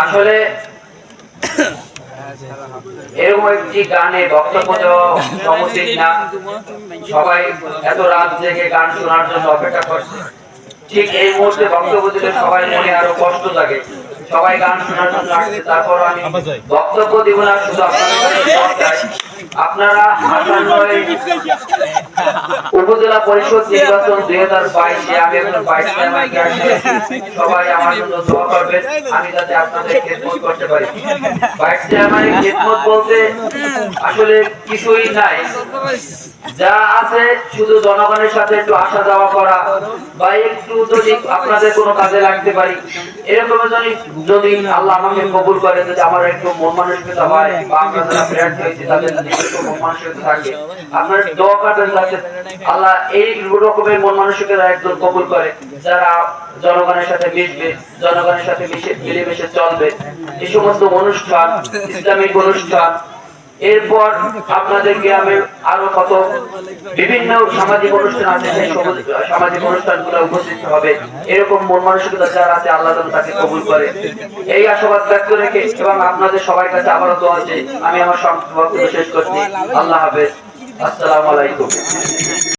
আসলে এরকম একটি গানে বক্তব্য দেওয়া সমুচিত না। সবাই এত রাত জেগে গান শোনার জন্য অপেক্ষা করছে। ঠিক এই মুহূর্তে বক্তব্য দিলে সবাই মনে আরো কষ্ট লাগে। সবাই গান শোনার জন্য আসছে, তারপর আমি বক্তব্য দিব না, শুধু আপনারা উপজেলা পরিষদ নির্বাচন 2022-এ আমি একজন ভাইস চেয়ারম্যান, সবাই আমার জন্য দোয়া করবেন আমি যাতে আপনাদের খেদমত করতে পারি। ভাইস চেয়ারম্যানের খেদমত বলতে আসলে কিছুই নাই, যা আছে শুধু জনগণের সাথে একটু আসা যাওয়া করা বা একটু যদি আপনাদের কোনো কাজে লাগতে পারি, এরকম যদি আল্লাহ আমাকে কবুল করে, যদি আমার একটু মন মানসিকতা হয় বা আমরা যারা প্রেয়ার হয়েছি তাদের একটু মন মানসিকতা থাকে, আপনারা দোয়া করবেন যাতে আল্লাহ এই রকমের মন মানসিকতা একদম কবুল করে, যারা জনগণের সাথে মিশবে, জনগণের সাথে মিলেমিশে চলবে। এই সমস্ত অনুষ্ঠান, ইসলামিক অনুষ্ঠান, এরপর আপনাদের গ্রামে আরো কত বিভিন্ন সামাজিক অনুষ্ঠান আছে, সেই সামাজিক অনুষ্ঠানগুলো উপস্থিত হবে। এরকম মন মানসিকতা যার আছে আল্লাহ তাকে কবুল করে, এই আশাবাদ ব্যক্ত রেখে এবং আপনাদের সবার কাছে আবারও দোয়া আছে, আমি আমার সংক্ষিপ্ত বক্তব্য শেষ করছি। আল্লাহ হাফেজ, আসসালামু আলাইকুম।